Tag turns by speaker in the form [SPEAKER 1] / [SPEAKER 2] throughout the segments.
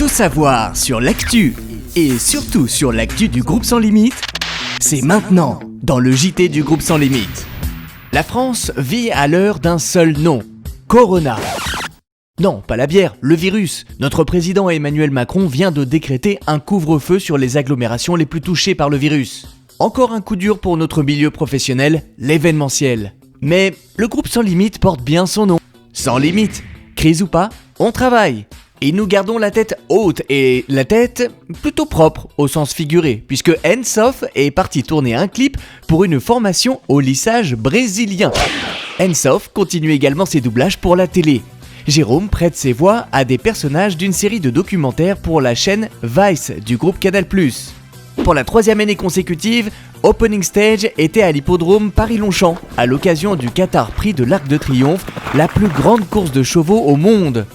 [SPEAKER 1] Tout savoir sur l'actu et surtout sur l'actu du groupe Sans Limites, c'est maintenant dans le JT du groupe Sans Limites. La France vit à l'heure d'un seul nom, Corona. Non, pas la bière, le virus. Notre président Emmanuel Macron vient de décréter un couvre-feu sur les agglomérations les plus touchées par le virus. Encore un coup dur pour notre milieu professionnel, l'événementiel. Mais le groupe Sans Limites porte bien son nom. Sans limite, crise ou pas, on travaille. Et nous gardons la tête haute et la tête plutôt propre au sens figuré, puisque Ensof est parti tourner un clip pour une formation au lissage brésilien. Ensof continue également ses doublages pour la télé. Jérôme prête ses voix à des personnages d'une série de documentaires pour la chaîne Vice du groupe Canal+. Pour la 3e année consécutive, Opening Stage était à l'hippodrome Paris-Longchamp, à l'occasion du Qatar Prix de l'Arc de Triomphe, la plus grande course de chevaux au monde.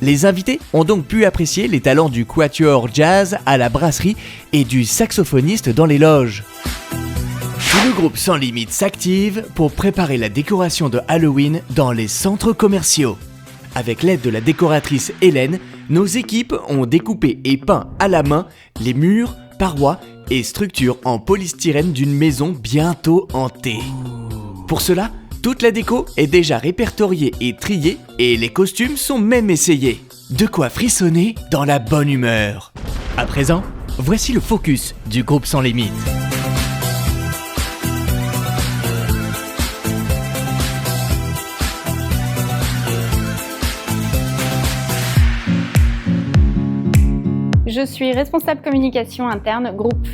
[SPEAKER 1] Les invités ont donc pu apprécier les talents du quatuor jazz à la brasserie et du saxophoniste dans les loges. Le groupe Sans Limites s'active pour préparer la décoration de Halloween dans les centres commerciaux. Avec l'aide de la décoratrice Hélène, nos équipes ont découpé et peint à la main les murs, parois et structures en polystyrène d'une maison bientôt hantée. Pour cela, toute la déco est déjà répertoriée et triée et les costumes sont même essayés. De quoi frissonner dans la bonne humeur. À présent, voici le focus du groupe Sans Limites.
[SPEAKER 2] Je suis responsable communication interne groupe.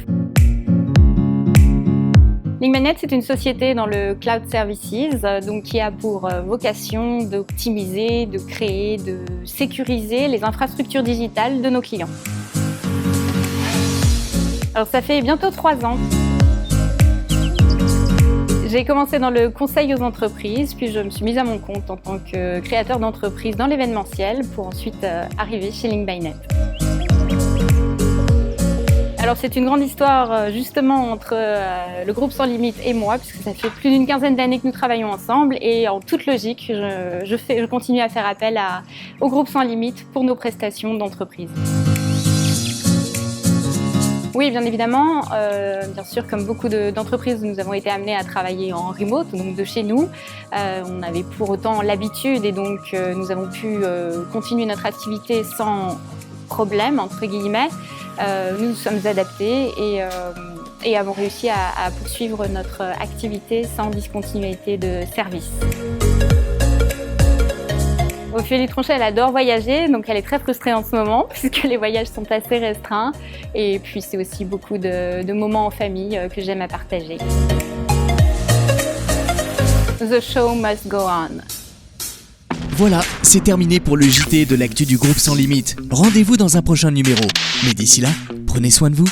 [SPEAKER 2] LinkMyNet, c'est une société dans le Cloud Services, donc qui a pour vocation d'optimiser, de créer, de sécuriser les infrastructures digitales de nos clients. Alors ça fait bientôt 3 ans. J'ai commencé dans le conseil aux entreprises, puis je me suis mise à mon compte en tant que créateur d'entreprise dans l'événementiel pour ensuite arriver chez LinkMyNet. Alors c'est une grande histoire justement entre le groupe Sans Limites et moi, puisque ça fait plus d'une quinzaine d'années que nous travaillons ensemble et en toute logique, je continue à faire appel au groupe Sans Limites pour nos prestations d'entreprise. Oui, bien évidemment, bien sûr, comme beaucoup d'entreprises, nous avons été amenés à travailler en remote, donc de chez nous. On avait pour autant l'habitude et donc nous avons pu continuer notre activité sans problème, entre guillemets. Nous nous sommes adaptés et avons réussi à poursuivre notre activité sans discontinuité de service. Ophélie Tronchet, elle adore voyager, donc elle est très frustrée en ce moment puisque les voyages sont assez restreints. Et puis c'est aussi beaucoup de moments en famille que j'aime à partager. The show must go on.
[SPEAKER 1] Voilà, c'est terminé pour le JT de l'actu du groupe Sans Limites. Rendez-vous dans un prochain numéro. Mais d'ici là, prenez soin de vous.